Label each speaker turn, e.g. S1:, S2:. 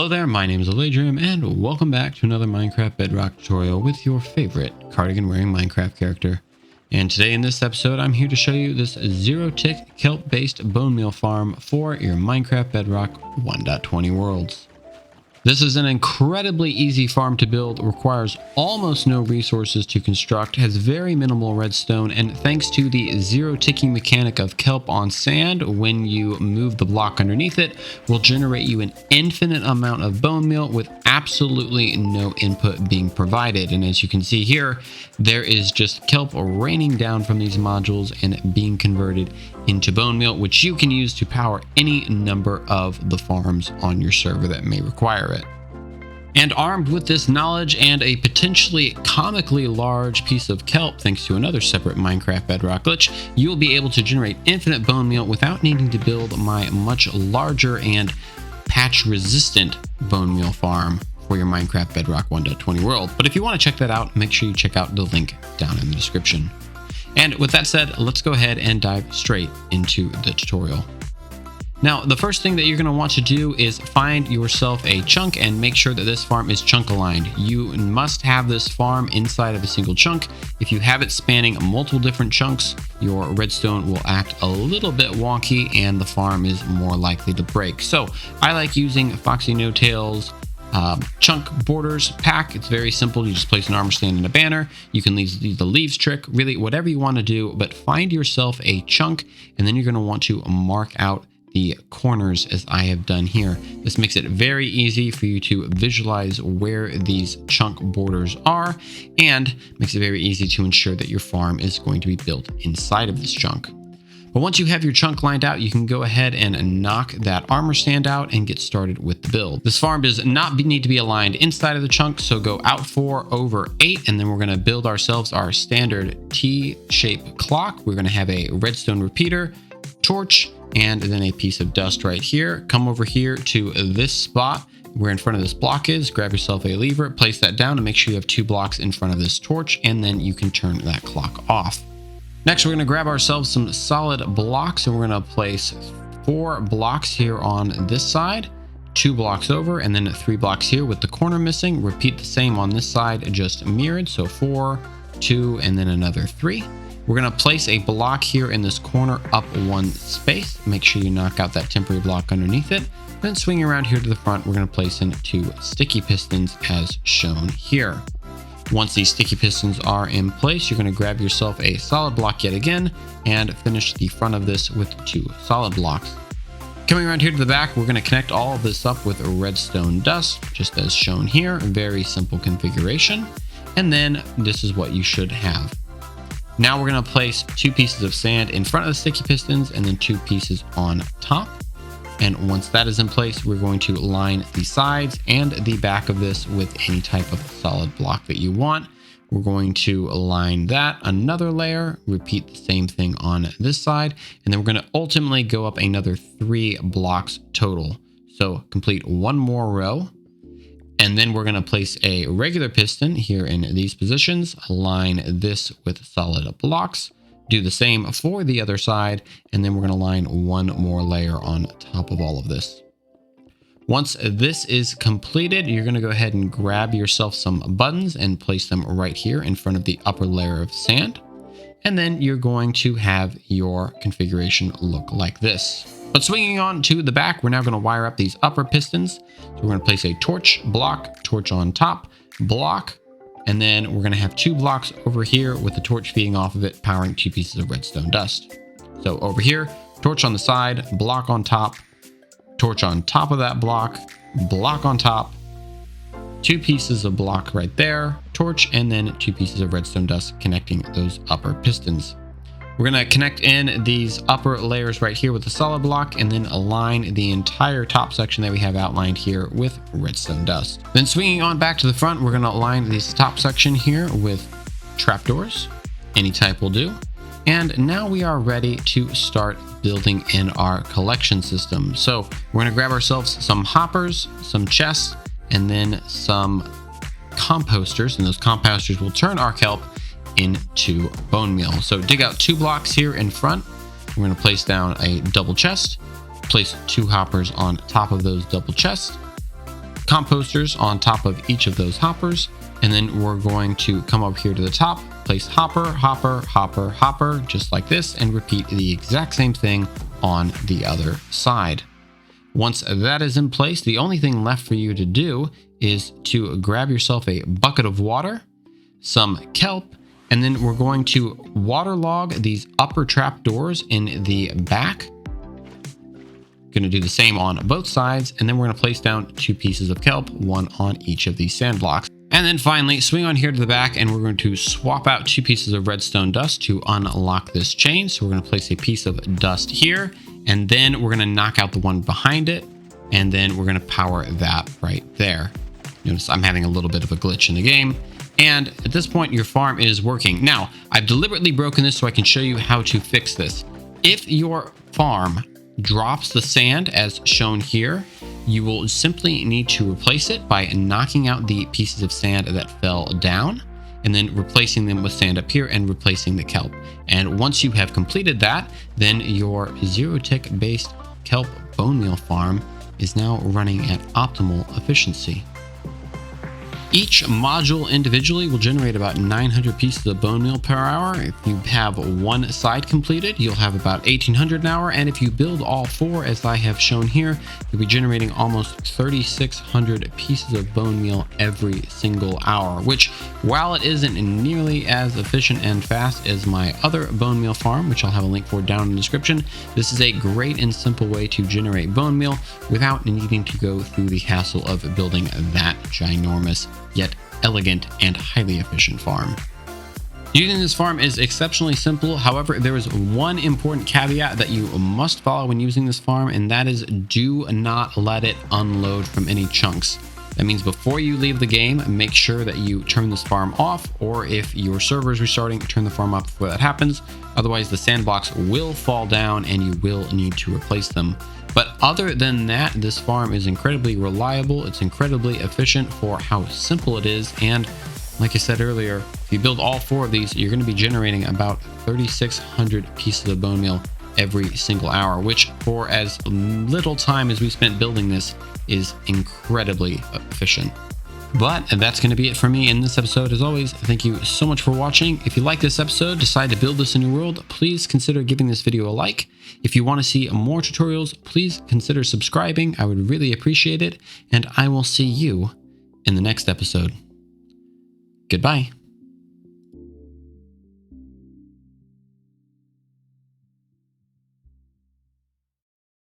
S1: Hello there, my name is Alaydriem, and welcome back to another Minecraft Bedrock tutorial with your favorite cardigan-wearing Minecraft character. And today in this episode, I'm here to show you this zero-tick kelp-based bone meal farm for your Minecraft Bedrock 1.20 worlds. This is an incredibly easy farm to build, requires almost no resources to construct, has very minimal redstone, and thanks to the zero ticking mechanic of kelp on sand, when you move the block underneath it, will generate you an infinite amount of bone meal with absolutely no input being provided. And as you can see here, there is just kelp raining down from these modules and being converted into bone meal, which you can use to power any number of the farms on your server that may require it. And armed with this knowledge and a potentially comically large piece of kelp, thanks to another separate Minecraft Bedrock glitch, you will be able to generate infinite bone meal without needing to build my much larger and patch-resistant bone meal farm for your Minecraft Bedrock 1.20 world. But if you want to check that out, make sure you check out the link down in the description. And with that said, let's go ahead and dive straight into the tutorial. Now, the first thing that you're going to want to do is find yourself a chunk and make sure that this farm is chunk aligned. You must have this farm inside of a single chunk. If you have it spanning multiple different chunks, your redstone will act a little bit wonky and the farm is more likely to break. So I like using Foxy No Tail's chunk borders pack. It's very simple. You just place an armor stand and a banner. You can use the leaves trick, really whatever you want to do, but find yourself a chunk and then you're going to want to mark out the corners as I have done here. This makes it very easy for you to visualize where these chunk borders are and makes it very easy to ensure that your farm is going to be built inside of this chunk. But once you have your chunk lined out, you can go ahead and knock that armor stand out and get started with the build. This farm does not need to be aligned inside of the chunk, so go out 4 over 8, and then we're going to build ourselves our standard T-shaped clock. We're going to have a redstone repeater, torch, and then a piece of dust right here. Come over here to this spot where in front of this block is, grab yourself a lever, place that down, and make sure you have 2 blocks in front of this torch, and then you can turn that clock off. Next, we're going to grab ourselves some solid blocks and we're going to place 4 blocks here on this side, 2 blocks over, and then 3 blocks here with the corner missing. Repeat the same on this side, just mirrored. So 4, 2, and then another 3. We're going to place a block here in this corner up 1 space. Make sure you knock out that temporary block underneath it. Then swing around here to the front, we're going to place in 2 sticky pistons as shown here. Once these sticky pistons are in place, you're going to grab yourself a solid block yet again and finish the front of this with 2 solid blocks. Coming around here to the back, we're going to connect all of this up with a redstone dust, just as shown here. Very simple configuration. And then this is what you should have. Now we're going to place 2 pieces of sand in front of the sticky pistons and then 2 pieces on top. And once that is in place, we're going to line the sides and the back of this with any type of solid block that you want. We're going to align that, another layer, repeat the same thing on this side, and then we're going to ultimately go up another 3 blocks total. So complete 1 more row, and then we're going to place a regular piston here in these positions, align this with solid blocks. Do the same for the other side, and then we're going to line 1 more layer on top of all of this. Once this is completed, you're going to go ahead and grab yourself some buttons and place them right here in front of the upper layer of sand. And then you're going to have your configuration look like this. But swinging on to the back, we're now going to wire up these upper pistons. So we're going to place a torch, block, torch on top, block, and then we're going to have 2 blocks over here with the torch feeding off of it, powering 2 pieces of redstone dust. So over here, torch on the side, block on top, torch on top of that block on top, 2 pieces of block right there, torch, and then 2 pieces of redstone dust connecting those upper pistons. We're going to connect in these upper layers right here with the solid block and then align the entire top section that we have outlined here with redstone dust. Then swinging on back to the front, we're going to align this top section here with trapdoors. Any type will do. And now we are ready to start building in our collection system. So we're going to grab ourselves some hoppers, some chests, and then some composters. And those composters will turn our kelp into bone meal. So dig out 2 blocks here in front. We're going to place down a double chest, place 2 hoppers on top of those double chests, composters on top of each of those hoppers. And then we're going to come up here to the top, place hopper, hopper, hopper, hopper, just like this, and repeat the exact same thing on the other side. Once that is in place, the only thing left for you to do is to grab yourself a bucket of water, some kelp, and then we're going to waterlog these upper trapdoors in the back. Going to do the same on both sides, and then we're going to place down 2 pieces of kelp, 1 on each of these sand blocks. And then finally, swing on here to the back, and we're going to swap out 2 pieces of redstone dust to unlock this chain. So we're going to place a piece of dust here, and then we're going to knock out the one behind it, and then we're going to power that right there. Notice I'm having a little bit of a glitch in the game. And at this point, your farm is working. Now, I've deliberately broken this so I can show you how to fix this. If your farm drops the sand as shown here, you will simply need to replace it by knocking out the pieces of sand that fell down and then replacing them with sand up here and replacing the kelp. And once you have completed that, then your zero-tick based kelp bone meal farm is now running at optimal efficiency. Each module individually will generate about 900 pieces of bone meal per hour. If you have one side completed, you'll have about 1800 an hour. And if you build all 4, as I have shown here, you'll be generating almost 3600 pieces of bone meal every single hour, which, while it isn't nearly as efficient and fast as my other bone meal farm, which I'll have a link for down in the description, this is a great and simple way to generate bone meal without needing to go through the hassle of building that ginormous yet elegant and highly efficient farm. Using this farm is exceptionally simple. However, there is one important caveat that you must follow when using this farm, and that is do not let it unload from any chunks. That means before you leave the game, make sure that you turn this farm off, or if your server is restarting, turn the farm off before that happens. Otherwise, the sandblocks will fall down and you will need to replace them. But other than that, this farm is incredibly reliable. It's incredibly efficient for how simple it is. And like I said earlier, if you build all 4 of these, you're going to be generating about 3600 pieces of bone meal every single hour, which for as little time as we spent building this is incredibly efficient. But that's going to be it for me in this episode. As always, thank you so much for watching. If you like this episode, decide to build this in your world, please consider giving this video a like. If you want to see more tutorials, please consider subscribing. I would really appreciate it. And I will see you in the next episode. Goodbye.